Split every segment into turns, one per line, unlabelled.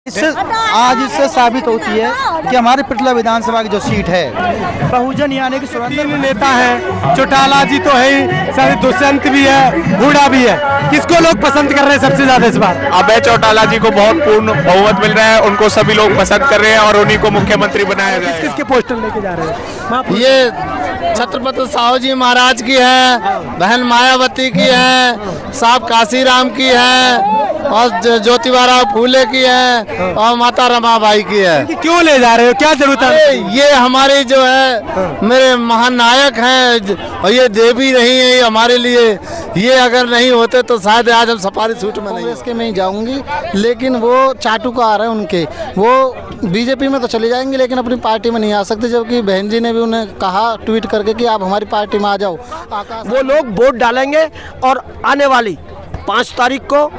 इससे साबित होती है कि हमारे पिटला विधानसभा की जो सीट है बहुजन यानी कि
तीन नेता हैं, चौटाला जी तो है ही, साथ दुष्यंत भी है, हुड्डा भी है। किसको लोग पसंद कर रहे हैं सबसे ज्यादा इस बार?
अभय चौटाला जी को बहुत पूर्ण बहुमत मिल रहा है, उनको सभी लोग पसंद कर रहे हैं और उन्हीं को मुख्यमंत्री बनाया जाएगा।
किसके पोस्टर लेके जा रहे हैं?
ये छत्रपति साहू जी महाराज की है, बहन मायावती की है, साहब काशीराम की है और ज्योतिबा फूले की है और माता रमाबाई की है।
क्यों ले जा रहे हो, क्या जरूरत है?
ये हमारे जो है मेरे महानायक हैं और ये देवी नहीं है ये हमारे लिए। ये अगर नहीं होते तो शायद आज हम सफारी सूट में नहीं इसके में ही जाऊंगी, लेकिन वो चाटुकार है उनके, वो बीजेपी में तो चले जाएंगे लेकिन अपनी पार्टी में नहीं आ सकते। जबकि बहन जी ने भी उन्हें कहा ट्वीट करके कि आप हमारी पार्टी में आ जाओ।
वो लोग वोट डालेंगे और आने वाली 5 तारीख को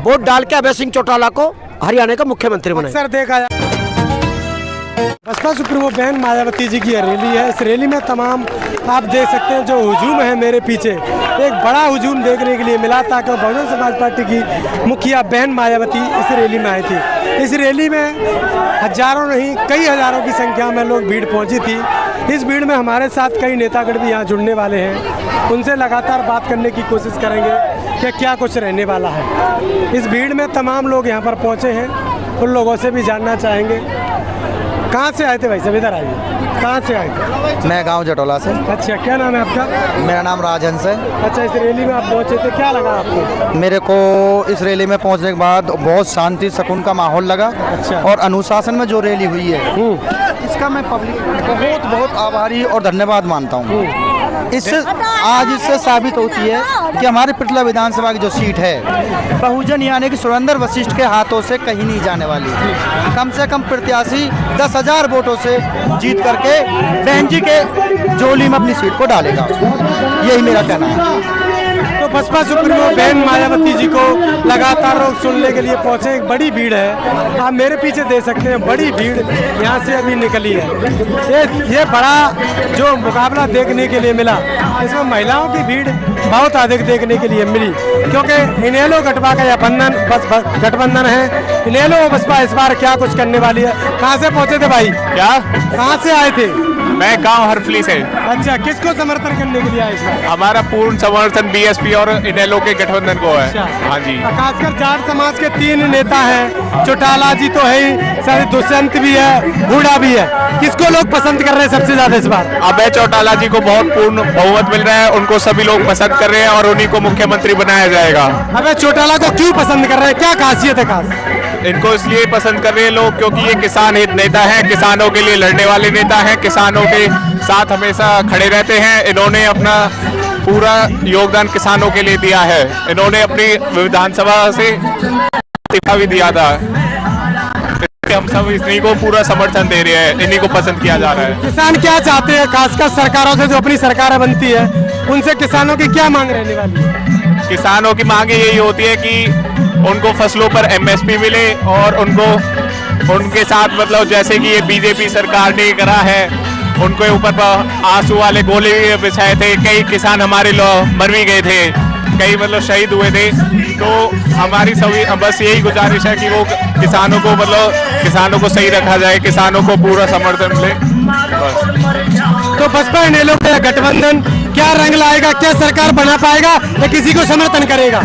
वोट डाल के अभय सिंह चौटाला को हरियाणा का मुख्यमंत्री बनाएंगे।
सर देखा बसपा सुप्रीमो बहन मायावती जी की रैली है। इस रैली में तमाम आप देख सकते हैं जो हुजूम है मेरे पीछे, एक बड़ा हुजूम देखने के लिए मिला था कि बहुजन समाज पार्टी की मुखिया बहन मायावती इस रैली में आई थी। इस रैली में हजारों नहीं कई हजारों की संख्या में लोग भीड़ पहुंची थी। इस भीड़ में हमारे साथ कई नेतागण भी यहाँ जुड़ने वाले हैं, उनसे लगातार बात करने की कोशिश करेंगे कि क्या कुछ रहने वाला है। इस भीड़ में तमाम लोग यहाँ पर पहुँचे हैं, उन लोगों से भी जानना चाहेंगे। कहाँ से आए थे भाई? सब इधर आइए। कहाँ से आए थे?
मैं गांव जटोला से।
अच्छा, क्या नाम है आपका?
मेरा नाम राजहंस है।
अच्छा, इस रैली में आप पहुंचे थे, क्या लगा आपको?
मेरे को इस रैली में पहुंचने के बाद बहुत शांति सुकून का माहौल लगा।
अच्छा।
और अनुशासन में जो रैली हुई है इसका मैं पब्लिक बहुत बहुत आभारी और धन्यवाद मानता हूँ। इससे साबित होती है कि हमारे पिटला विधानसभा की जो सीट है बहुजन यानी कि सुरेंद्र वशिष्ठ के हाथों से कहीं नहीं जाने वाली। कम से कम प्रत्याशी 10,000 वोटों से जीत करके बहन जी के झोली में अपनी सीट को डालेगा, यही मेरा कहना है।
तो बसपा सुप्रीमो बहन मायावती जी को लगातार लोग सुनने के लिए पहुंचे। एक बड़ी भीड़ है, आप मेरे पीछे देख सकते हैं, बड़ी भीड़ यहाँ से अभी निकली है। ये बड़ा जो मुकाबला देखने के लिए मिला, इसमें महिलाओं की भीड़ बहुत अधिक देखने के लिए मिली, क्योंकि इनेलो गठबा का यह गठबंधन है। इनेलो और बसपा इस बार क्या कुछ करने वाली है। कहाँ से पहुँचे थे भाई?
क्या?
कहाँ से आए थे?
मैं गांव हरफली से।
अच्छा, किसको समर्थन करने के लिए आए इसमें?
हमारा पूर्ण समर्थन बीएसपी और इनेलो के गठबंधन को है।
अच्छा।
हाँ जी।
खासकर जाट समाज के 3 नेता हैं, चौटाला जी तो है ही, साथ दुष्यंत भी है, हुड्डा भी है। किसको लोग पसंद कर रहे हैं सबसे ज्यादा इस बार?
अभय चौटाला जी को बहुत पूर्ण बहुमत मिल रहा है, उनको सभी लोग पसंद कर रहे हैं और उन्हीं को मुख्यमंत्री बनाया जाएगा।
अबे चौटाला को क्यों पसंद कर रहे हैं, क्या खासियत है खास?
इनको इसलिए पसंद कर रहे हैं लोग क्योंकि ये किसान हित नेता हैं, किसानों के लिए लड़ने वाले नेता हैं, किसानों के साथ हमेशा खड़े रहते हैं। इन्होंने अपना पूरा योगदान किसानों के लिए दिया है। इन्होंने अपनी विधानसभा से इस्तीफा भी दिया था। हम सब इन्हीं को पूरा समर्थन दे रहे हैं, इन्हीं को पसंद किया जा रहा है।
किसान क्या चाहते हैं, खासकर सरकारों से जो अपनी सरकार बनती है उनसे किसानों की क्या मांग रहने वाली है?
किसानों की मांगे यही होती है कि उनको फसलों पर एमएसपी मिले और उनको उनके साथ मतलब जैसे कि ये बीजेपी सरकार ने करा है, उनके ऊपर आंसू वाले गोले बिछाए थे। कई किसान हमारे मर भी गए थे, कई मतलब शहीद हुए थे। तो हमारी सभी बस यही गुजारिश है कि वो किसानों को मतलब किसानों को सही रखा जाए, किसानों को पूरा समर्थन मिले बस।
तो बसपा इनेलो का गठबंधन क्या रंग लाएगा, क्या सरकार बना पाएगा या किसी को समर्थन करेगा?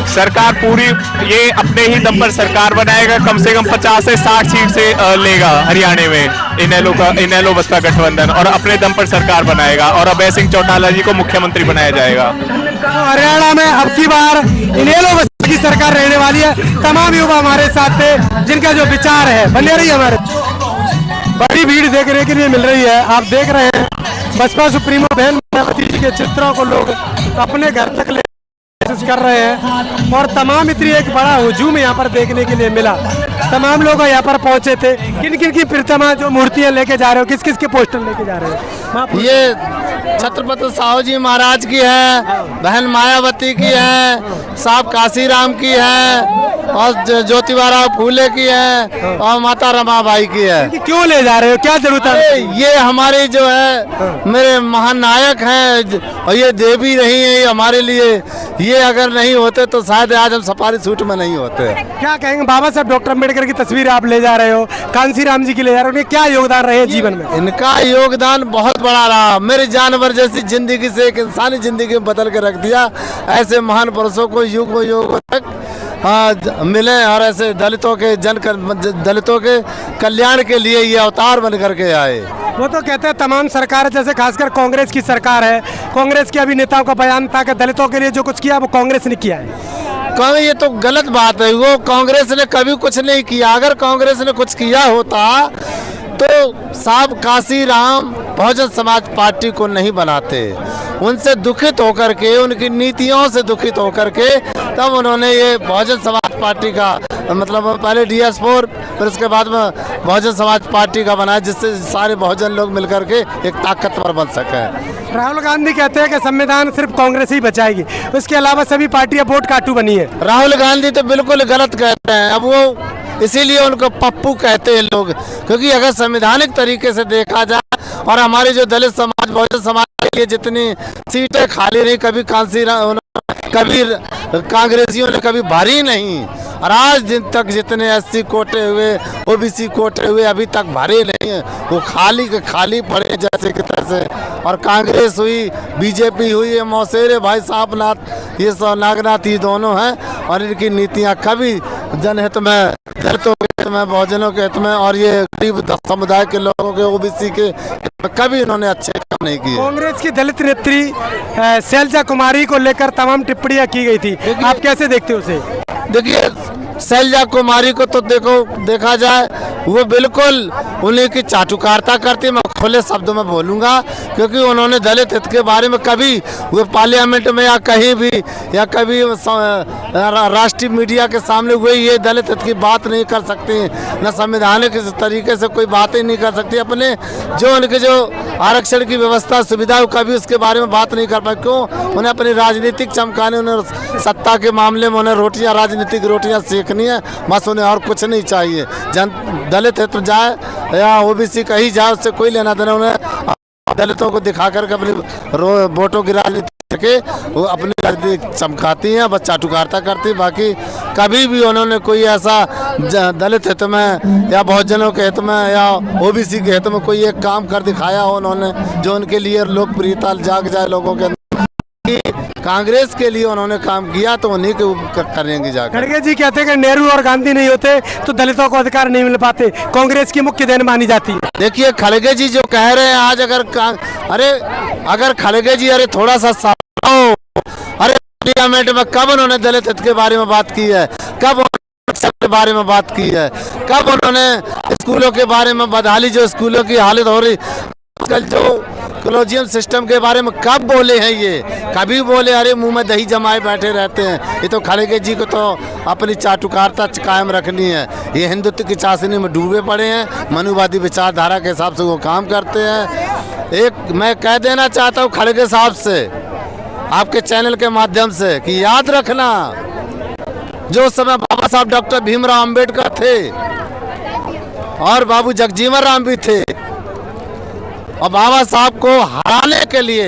सरकार पूरी ये अपने ही दम पर सरकार बनाएगा, कम से कम 50 से 60 सीट से लेगा हरियाणा में इनेलो बसपा गठबंधन, और अपने दम पर सरकार बनाएगा और अभय सिंह चौटाला जी को मुख्यमंत्री बनाया जाएगा।
तो हरियाणा में अब की बार इनेलो बसपा की सरकार रहने वाली है। तमाम युवा हमारे साथ थे जिनका जो विचार है बने रही हमारे। बड़ी भीड़ देखने के लिए मिल रही है, आप देख रहे हैं बसपा सुप्रीमो बहन मायावती जी के चित्रों को लोग अपने घर तक ले कर रहे हैं और तमाम इतनी एक बड़ा हुजूम यहाँ पर देखने के लिए मिला। तमाम लोग यहाँ पर पहुंचे थे। किन किन की प्रतिमा जो मूर्तियां लेके जा रहे हो, किस किस के पोस्टर लेके जा रहे हो?
ये छत्रपति साहू जी महाराज की है, बहन मायावती की है, साहब काशीराम की है, और ज्योतिबा फूले की है, और माता रमाबाई की है।
क्यों ले जा रहे हो, क्या जरूरत है?
ये हमारे जो है मेरे महानायक हैं, और ये देवी रही है ये हमारे लिए। ये अगर नहीं होते तो शायद आज हम सफारी सूट में नहीं होते।
क्या कहेंगे, बाबा साहब डॉक्टर अम्बेडकर की तस्वीर आप ले जा रहे हो, कांसीराम जी की ले जा रहे हो, उनके क्या योगदान रहे जीवन में?
इनका योगदान बहुत बड़ा रहा। मेरे जानवर जैसी जिंदगी से एक इंसानी जिंदगी में बदल के रख दिया। ऐसे महान पुरुषों को युग युग तक मिले, और ऐसे दलितों के कल्याण के लिए ये अवतार बन करके आए।
वो तो कहते हैं तमाम सरकार, जैसे खासकर कांग्रेस की सरकार है, कांग्रेस के अभी नेताओं का बयान था कि दलितों के लिए जो कुछ किया वो कांग्रेस ने किया है।
ये तो गलत बात है। वो कांग्रेस ने कभी कुछ नहीं किया। अगर कांग्रेस ने कुछ किया होता तो साहब काशीराम बहुजन समाज पार्टी को नहीं बनाते। उनसे दुखित होकर के, उनकी नीतियों से दुखित होकर के तब उन्होंने ये बहुजन समाज पार्टी का मतलब पहले DS4 फिर उसके बाद में बहुजन समाज पार्टी का बनाया, जिससे सारे बहुजन लोग मिलकर के एक ताकतवर बन सके।
राहुल गांधी कहते हैं कि संविधान सिर्फ कांग्रेस ही बचाएगी, उसके अलावा सभी पार्टियां वोट काटू बनी है।
राहुल गांधी तो बिल्कुल गलत कहते हैं। अब वो इसीलिए उनको पप्पू कहते हैं लोग, क्योंकि अगर संवैधानिक तरीके से देखा जाए और हमारे जो दलित समाज बहुजन समाज के लिए जितनी सीटें खाली रही, कभी कभी कांग्रेसियों ने कभी भरी नहीं, और आज दिन तक जितने SC कोटे हुए, OBC कोटे हुए अभी तक भरे नहीं है। वो खाली के खाली पड़े जैसे कि तैसे। और कांग्रेस हुई, BJP हुई, ये मौसेरे भाई साहब नाथ, ये सब नागनाथ, ये दोनों हैं। और इनकी नीतियाँ कभी जनहित में, दलितों के हित में, बहुजनों के हित में, और ये गरीब समुदाय के लोगों के OBC के कभी इन्होंने अच्छे काम नहीं किए।
कांग्रेस की दलित नेत्री शैलजा कुमारी को लेकर तमाम टिप्पणियां की गई थी, आप कैसे देखते हो उसे?
देखिए, शैलजा कुमारी को तो देखा जाए वो बिल्कुल उन्हीं की चाटुकारिता करती है। मैं खुले शब्दों में बोलूँगा, क्योंकि उन्होंने दलित हित के बारे में कभी वो पार्लियामेंट में या कहीं भी या कभी राष्ट्रीय मीडिया के सामने हुए ये दलित हित की बात नहीं कर सकती, न संवैधानिक तरीके से कोई बात ही नहीं कर सकती। अपने जो उनके जो आरक्षण की व्यवस्था सुविधा, कभी उसके बारे में बात नहीं कर पाए। क्यों? उन्हें अपनी राजनीतिक चमकाने, उन्हें सत्ता के मामले में उन्हें रोटियाँ, राजनीतिक रोटियाँ सेकनी है, बस उन्हें और कुछ नहीं चाहिए। दलित हित में जाए या OBC कहीं जाए, उससे कोई लेना देना। उन्हें दलितों को दिखा करके अपनी वोटों की राजनीति करके वो अपनी राजनीति चमकाती हैं, बस चाटुकारिता करती। बाकी कभी भी उन्होंने कोई ऐसा दलित हित में या बहुजनों के हित में या OBC के हित में कोई एक काम कर दिखाया हो उन्होंने, जो उनके लिए लोकप्रियता जाग जाए लोगों के अंदर। कांग्रेस के लिए उन्होंने काम किया तो उन्हीं के करेंगे जाकर।
खड़गे जी कहते हैं कि नेहरू और गांधी नहीं होते तो दलितों को अधिकार नहीं मिल पाते, कांग्रेस की मुख्य देन मानी जाती है।
देखिए, खड़गे जी जो कह रहे हैं आज, अगर खड़गे जी थोड़ा सा अरे पार्लियामेंट में कब उन्होंने दलित हित के बारे में बात की है? कब उन्होंने के बारे में बात की है? कब उन्होंने स्कूलों के बारे में, बदहाली जो स्कूलों की हालत हो रही आजकल, जो कॉलेजियम सिस्टम के बारे में कब बोले हैं? ये कभी बोले? अरे मुंह में दही जमाए बैठे रहते हैं। ये तो खड़गे जी को तो अपनी चाटुकारिता कायम रखनी है। ये हिंदुत्व की चाशनी में डूबे पड़े हैं, मनुवादी विचारधारा के हिसाब से वो काम करते हैं। एक मैं कह देना चाहता हूँ खड़गे साहब से, आपके चैनल के माध्यम से, कि याद रखना, जो समय बाबा साहब डॉक्टर भीमराव अंबेडकर थे और बाबू जगजीवन राम भी थे, और बाबा साहब को हराने के लिए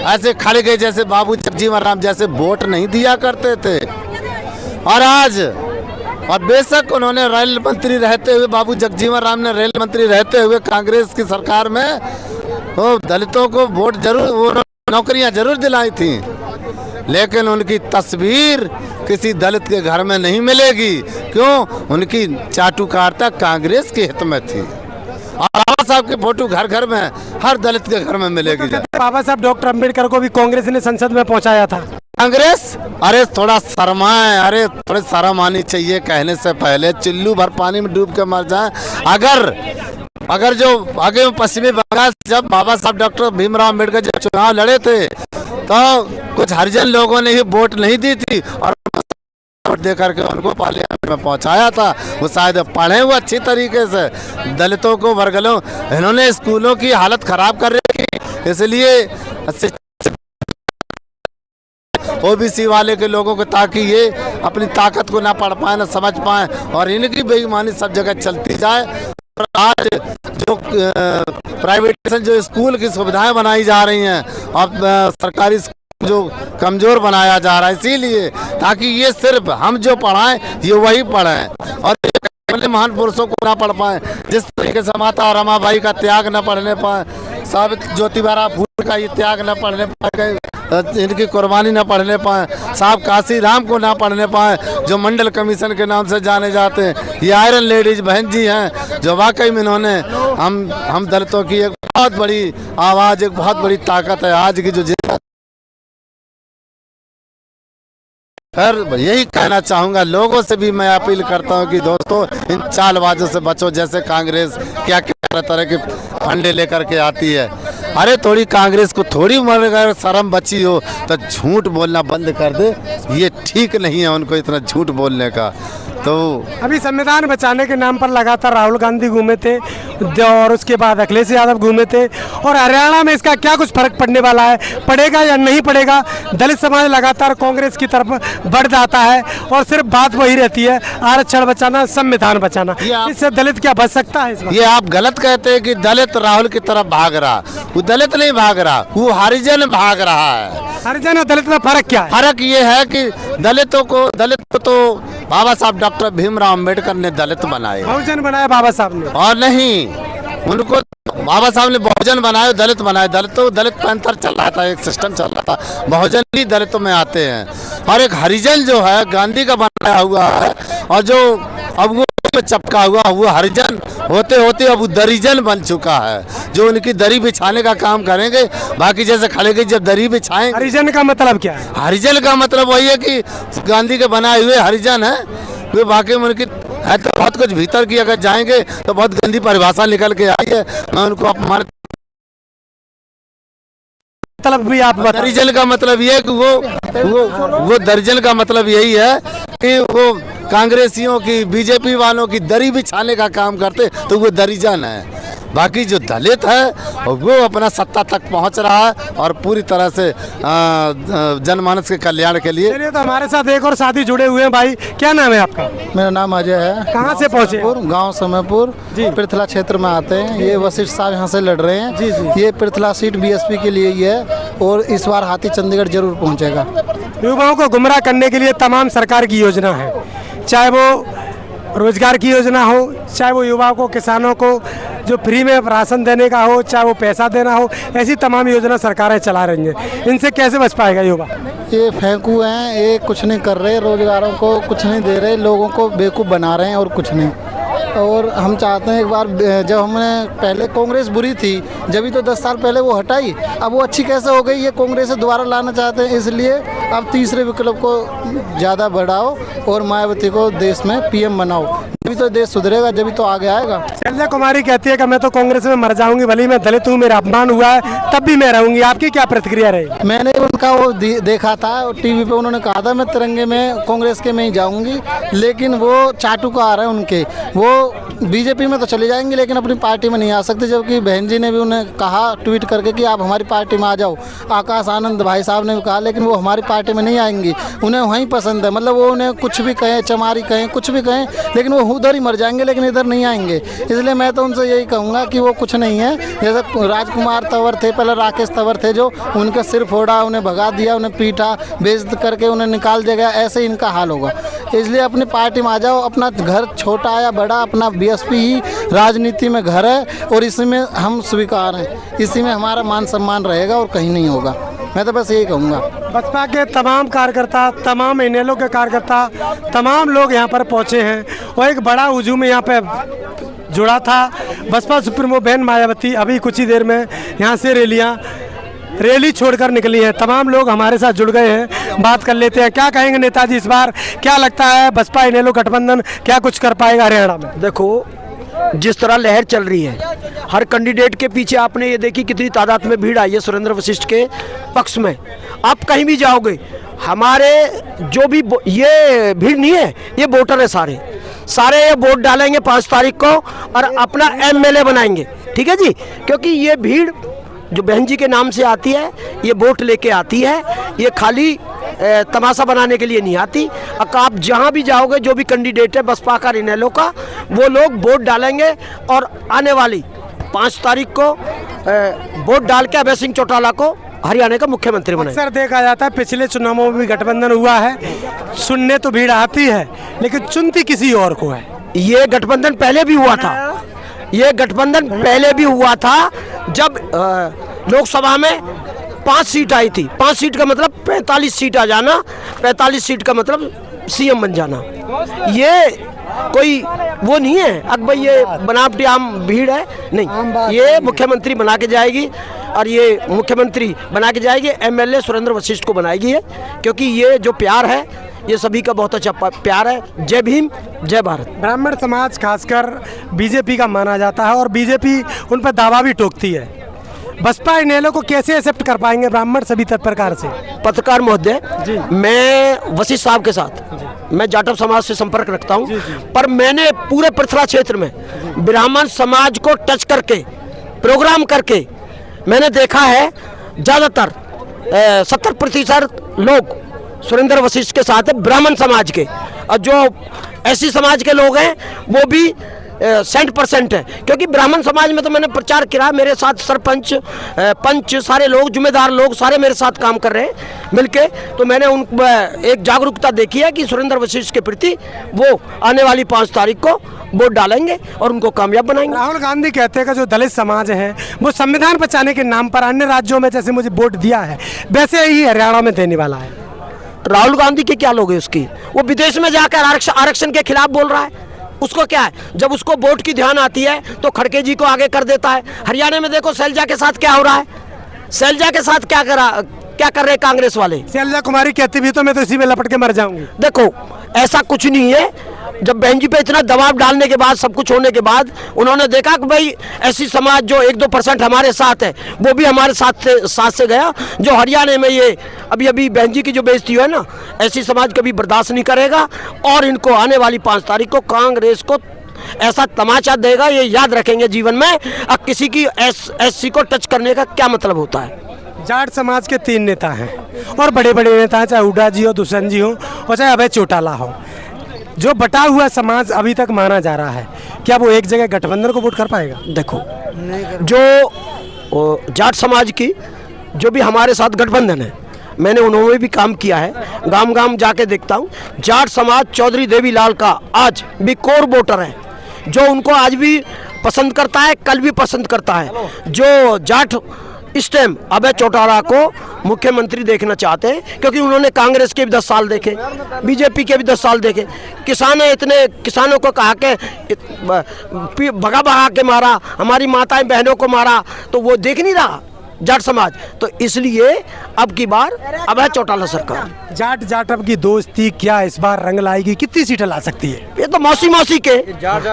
ऐसे खड़गे जैसे बाबू जगजीवन राम जैसे वोट नहीं दिया करते थे। और आज, और बेशक उन्होंने रेल मंत्री रहते हुए, बाबू जगजीवन राम ने रेल मंत्री रहते हुए कांग्रेस की सरकार में तो दलितों को वोट जरूर, वो नौकरियां जरूर दिलाई थी, लेकिन उनकी तस्वीर किसी दलित के घर में नहीं मिलेगी। क्यों? उनकी चाटुकारिता कांग्रेस के हित में थी। और बाबा साहब की फोटो घर घर में, हर दलित के घर में मिलेगी।
बाबा साहब डॉक्टर अम्बेडकर को भी कांग्रेस ने संसद में पहुंचाया था।
कांग्रेस, अरे थोड़ा शर्माए, अरे थोड़ी शर्म आनी चाहिए कहने से पहले। चिल्लू भर पानी में डूब के मर जाए। अगर जो आगे पश्चिमी बंगाल जब बाबा साहब डॉक्टर भीमराव अम्बेडकर जब चुनाव लड़े थे तो कुछ हरिजन लोगों ने ही वोट नहीं दी थी, और वोट दे करके उनको पार्लियामेंट में पहुंचाया था। वो शायद पढ़े हुए अच्छी तरीके से, दलितों को वर्गलों, इन्होंने स्कूलों की हालत खराब कर रही थी, इसलिए ओबीसी वाले के लोगों को, ताकि ये अपनी ताकत को ना पढ़ पाए ना समझ पाए और इनकी बेईमानी सब जगह चलती जाए। और आज जो प्राइवेटाइजेशन, जो स्कूल की सुविधाएं बनाई जा रही हैं, अब सरकारी जो कमजोर बनाया जा रहा है, इसीलिए ताकि ये सिर्फ हम जो पढ़ाएं ये वही पढ़ें और महान पुरुषों को ना पढ़ पाए। जिस तरीके से माता रमाबाई का त्याग न पढ़ने पाए, सावित्री ज्योतिबा फूले का ये त्याग न पढ़ने पाए, इनकी कुर्बानी न पढ़ने पाए, साहब काशी राम को ना पढ़ने पाए, जो मंडल कमीशन के नाम से जाने जाते हैं। ये आयरन लेडीज बहन जी हैं, जो वाकई में इन्होंने हम दलितों की एक बहुत बड़ी आवाज़, एक बहुत बड़ी ताकत है आज की जो खैर यही कहना चाहूँगा, लोगों से भी मैं अपील करता हूँ कि दोस्तों इन चालबाजों से बचो। जैसे कांग्रेस क्या क्या तरह के फंडे लेकर के आती है, अरे थोड़ी कांग्रेस को थोड़ी अगर शर्म बची हो तो झूठ बोलना बंद कर दे। ये ठीक नहीं है उनको इतना झूठ बोलने का। तो
अभी संविधान बचाने के नाम पर लगातार राहुल गांधी घूमे थे और उसके बाद अखिलेश यादव घूमे थे, और हरियाणा में इसका क्या कुछ फर्क पड़ने वाला है, पड़ेगा या नहीं पड़ेगा? दलित समाज लगातार कांग्रेस की तरफ बढ़ जाता है और सिर्फ बात वही रहती है, आरक्षण बचाना, संविधान बचाना। इससे दलित क्या बच सकता है?
ये आप गलत कहते हैं कि दलित राहुल की तरफ भाग रहा, वो दलित नहीं भाग रहा, वो हरिजन भाग रहा है।
हरिजन और दलित में फर्क क्या है?
फर्क ये है कि दलित को तो बाबा साहब डॉक्टर भीमराव अम्बेडकर ने दलित बनाए,
बहुजन बनाया बाबा साहब ने,
और नहीं उनको बाबा साहब ने बहुजन बनाए, दलित बनाए। दलित पैंथर चल रहा था, एक सिस्टम चल रहा था, बहुजन भी दलितों में आते हैं। और एक हरिजन जो है गांधी का बनाया हुआ है, और जो अब वो चपका हुआ वो हरिजन होते होते अब वो दरिजन बन चुका है, जो उनकी दरी बिछाने का काम करेंगे। बाकी जैसे खड़े गए जब दरी बिछाएं।
हरिजन का मतलब क्या है?
हरिजन का मतलब वही है कि गांधी के बनाए हुए हरिजन है, वे वाकई में उनकी है तो बहुत कुछ भीतर की अगर जाएंगे तो बहुत गंदी परिभाषा निकल के आई है। मैं उनको अपमान
मतलब भी आप
दरिजन का मतलब ये है कि वो दरिजन का मतलब यही है कि वो कांग्रेसियों की, बीजेपी वालों की दरी बिछाने का काम करते, तो वो दरिजन है। बाकी जो दलित है वो अपना सत्ता तक पहुंच रहा है और पूरी तरह से जनमानस के कल्याण के लिए।
चलिए, तो हमारे साथ एक और साथी जुड़े हुए हैं। भाई क्या नाम है आपका?
मेरा नाम अजय है।
कहाँ से पहुँचे?
गांव समयपुर जी, पृथला क्षेत्र में आते हैं। ये वशिष्ठ साहब यहाँ से लड़ रहे हैं। जी जी। ये पृथला सीट बीएसपी के लिए ही है और इस बार हाथी चंडीगढ़ जरूर पहुँचेगा।
युवाओं को गुमराह करने के लिए तमाम सरकार की योजना है, चाहे वो रोजगार की योजना हो, चाहे वो युवाओं को, किसानों को जो फ्री में राशन देने का हो, चाहे वो पैसा देना हो, ऐसी तमाम योजना सरकारें चला रही हैं। इनसे कैसे बच पाएगा युवा?
ये फेंकू हैं, ये कुछ नहीं कर रहे, रोजगारों को कुछ नहीं दे रहे, लोगों को बेवकूफ़ बना रहे हैं और कुछ नहीं। और हम चाहते हैं एक बार, जब हमने पहले कांग्रेस बुरी थी जब भी तो 10 साल पहले वो हटाई, अब वो अच्छी कैसे हो गई, ये कांग्रेस दोबारा लाना चाहते हैं। इसलिए अब तीसरे विकल्प को ज़्यादा बढ़ाओ और मायावती को देश में पीएम बनाओ, जब तो देश सुधरेगा, जब तो आगे आएगा।
संजय कुमारी कहती है कि मैं तो कांग्रेस में मर जाऊंगी, भले मैं दलित हूँ, मेरा अपमान हुआ है, तब भी मैं रहूंगी। आपकी क्या प्रतिक्रिया रही?
मैंने उनका वो देखा था टीवी पे, उन्होंने कहा था मैं तिरंगे में कांग्रेस के में ही जाऊंगी, लेकिन वो चाटुकार है उनके, वो बीजेपी में तो चले जाएंगे लेकिन अपनी पार्टी में नहीं आ सकते। जबकि बहन जी ने भी उन्हें कहा ट्वीट करके कि आप हमारी पार्टी में आ जाओ, आकाश आनंद भाई साहब ने भी कहा, लेकिन वो हमारी पार्टी में नहीं आएंगी। उन्हें वहीं पसंद है, मतलब वो उन्हें कुछ भी कहें, चमारी कहें, कुछ भी कहें, लेकिन वो उधर ही मर जाएंगे, लेकिन इधर नहीं आएंगे। इसलिए मैं तो उनसे यही कहूँगा कि वो कुछ नहीं है। जैसे राजकुमार तंवर थे, पहले राकेश तंवर थे, जो उनका सिर फोड़ा, उन्हें भगा दिया, उन्हें पीटा, बेइज्जत करके उन्हें निकाल दिया गया, ऐसे ही इनका हाल होगा। इसलिए अपनी पार्टी में आ जाओ, अपना घर छोटा या बड़ा, अपना बीएसपी ही राजनीति में घर है और इसी में हम स्वीकार हैं, इसी में हमारा मान सम्मान रहेगा और कहीं नहीं होगा। मैं तो बस यही कहूँगा।
बसपा के तमाम कार्यकर्ता, तमाम इनेलो के कार्यकर्ता, तमाम लोग यहाँ पर पहुँचे हैं और एक बड़ा हुजूम यहाँ पे जुड़ा था। बसपा सुप्रीमो बहन मायावती अभी कुछ ही देर में यहाँ से रैली छोड़कर निकली है। तमाम लोग हमारे साथ जुड़ गए हैं, बात कर लेते हैं। क्या कहेंगे नेताजी, इस बार क्या लगता है बसपा इनेलो गठबंधन क्या कुछ कर पाएगा हरियाणा में?
देखो, जिस तरह लहर चल रही है, हर कैंडिडेट के पीछे आपने ये देखी कितनी तादाद में भीड़ आई है सुरेंद्र वशिष्ठ के पक्ष में। आप कहीं भी जाओगे, हमारे जो भी ये भीड़ नहीं है, ये वोटर है, सारे ये वोट डालेंगे 5 तारीख को और अपना एमएलए बनाएंगे, ठीक है जी। क्योंकि ये भीड़ जो बहन जी के नाम से आती है, ये वोट लेके आती है, ये खाली तमाशा बनाने के लिए नहीं आती। आप जहां भी जाओगे, जो भी कैंडिडेट है बसपा का, इनेलो का, वो लोग वोट डालेंगे और आने वाली 5 तारीख को वोट डाल के अभय सिंह चौटाला को हरियाणा का मुख्यमंत्री बनाए।
अक्सर देखा जाता है पिछले चुनावों में भी गठबंधन हुआ है, सुनने तो भीड़ आती है लेकिन चुनती किसी और को है।
ये गठबंधन पहले भी हुआ था, ये गठबंधन पहले भी हुआ था जब लोकसभा में 5 सीट आई थी। 5 सीट का मतलब 45 सीट आ जाना, 45 सीट का मतलब सीएम बन जाना। ये कोई वो नहीं है अब भाई ये बनावटी आम भीड़ है, नहीं, ये मुख्यमंत्री बना के जाएगी और ये मुख्यमंत्री बना के जाएगी, एमएलए सुरेंद्र वशिष्ठ को बनाएगी है, क्योंकि ये जो प्यार है ये सभी का बहुत अच्छा प्यार है। जय भीम, जय भारत।
ब्राह्मण समाज खासकर बीजेपी का माना जाता है और बीजेपी उन पर दावा भी ठोकती है। बसपा इनेलो को कैसे एक्सेप्ट कर पाएंगे ब्राह्मण सभी प्रकार से?
पत्रकार महोदय, मैं वशिष्ठ साहब के साथ मैं जाटव समाज से संपर्क रखता हूं, पर मैंने पूरे पृथ्वी क्षेत्र में ब्राह्मण समाज को टच करके प्रोग्राम करके मैंने देखा है ज़्यादातर 70% लोग सुरेंद्र वशिष्ठ के साथ है, ब्राह्मण समाज के, और जो ऐसी समाज के लोग हैं वो भी 60% है। क्योंकि ब्राह्मण समाज में तो मैंने प्रचार किया, मेरे साथ सरपंच, पंच, सारे लोग, जिम्मेदार लोग सारे मेरे साथ काम कर रहे हैं मिलके, तो मैंने उन एक जागरूकता देखी है कि सुरेंद्र वशिष्ठ के प्रति वो आने वाली 5 तारीख को वोट डालेंगे और उनको कामयाब बनाएंगे।
राहुल गांधी कहते हैं कि जो दलित समाज है वो संविधान बचाने के नाम पर अन्य राज्यों में जैसे मुझे वोट दिया है वैसे ही हरियाणा में देने वाला है।
राहुल गांधी के क्या लोग हैं उसकी? वो विदेश में जाकर आरक्षण के खिलाफ बोल रहा है, उसको क्या है? जब उसको वोट की ध्यान आती है तो खड़गे जी को आगे कर देता है। हरियाणा में देखो शैलजा के साथ क्या हो रहा है, शैलजा के साथ क्या कर रहे कांग्रेस वाले।
शैलजा कुमारी कहती भी तो मैं तो इसी में लपट के मर जाऊंगी।
देखो ऐसा कुछ नहीं है, जब बहन जी पे इतना दबाव डालने के बाद, सब कुछ होने के बाद, उन्होंने देखा कि भाई ऐसी समाज जो 1-2% हमारे साथ है वो भी हमारे साथ से गया, जो हरियाणा में ये अभी बहन जी की जो बेइज्जती है ना, ऐसी समाज कभी बर्दाश्त नहीं करेगा और इनको आने वाली 5 तारीख को कांग्रेस को ऐसा तमाचा देगा, ये याद रखेंगे जीवन में। अब किसी की एससी को टच करने का क्या मतलब होता है?
जाट समाज के 3 नेता हैं और बड़े बड़े नेता हैं, चाहे हुड्डा जी हो, दुष्यंत जी हो और चाहे अभय चौटाला हो। जो बटा हुआ समाज अभी तक माना जा रहा है, क्या वो एक जगह गठबंधन को वोट कर पाएगा?
देखो जो जाट समाज की जो भी हमारे साथ गठबंधन है, मैंने उन्होंने भी काम किया है, गांव गांव जाके देखता हूँ। जाट समाज चौधरी देवीलाल का आज भी कोर वोटर है, जो उनको आज भी पसंद करता है, कल भी पसंद करता है। जो जाट इस टाइम अभय चौटाला को मुख्यमंत्री देखना चाहते हैं, क्योंकि उन्होंने कांग्रेस के भी 10 साल देखे, बीजेपी के भी 10 साल देखे। इतने किसानों को कहा के भगा के मारा, हमारी माताएं बहनों को मारा, तो वो देख नहीं रहा जाट समाज। तो इसलिए अब की बार अभय चौटाला सरकार।
जाट अब की दोस्ती क्या इस बार रंग लाएगी? कितनी सीटें ला सकती है?
ये तो मौसी के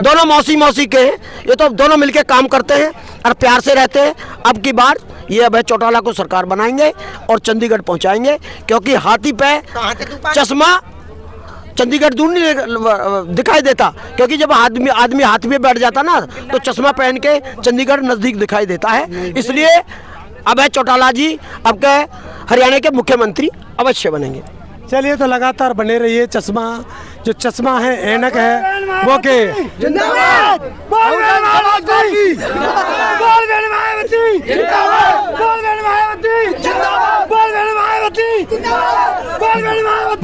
दोनों मौसी के हैं, ये तो दोनों मिलके काम करते हैं और प्यार से रहते हैं। अब की बार ये अभय चौटाला को सरकार बनाएंगे और चंडीगढ़ पहुंचाएंगे, क्योंकि हाथी पे चश्मा चंडीगढ़ दूर नहीं दिखाई देता, क्योंकि जब आदमी हाथी पे बैठ जाता ना तो चश्मा पहन के चंडीगढ़ नजदीक दिखाई देता है। इसलिए अभय चौटाला जी अब के हरियाणा के मुख्यमंत्री अवश्य बनेंगे।
चलिए, तो लगातार बने रहिए। जो चश्मा है, ऐनक है, वो के जिंदाबाद,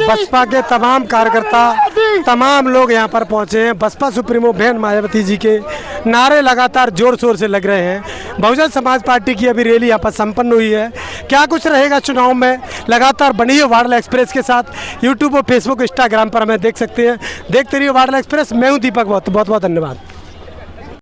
बसपा के तमाम कार्यकर्ता, तमाम लोग यहाँ पर पहुँचे हैं। बसपा सुप्रीमो बहन मायावती जी के नारे लगातार जोर शोर से लग रहे हैं। बहुजन समाज पार्टी की अभी रैली यहाँ पर संपन्न हुई है। क्या कुछ रहेगा चुनाव में, लगातार बनी है वार्ला एक्सप्रेस के साथ। यूट्यूब और फेसबुक, इंस्टाग्राम पर हमें देख सकते हैं। देखते रहिए वार्ला एक्सप्रेस। मैं हूँ दीपक, बहुत बहुत धन्यवाद।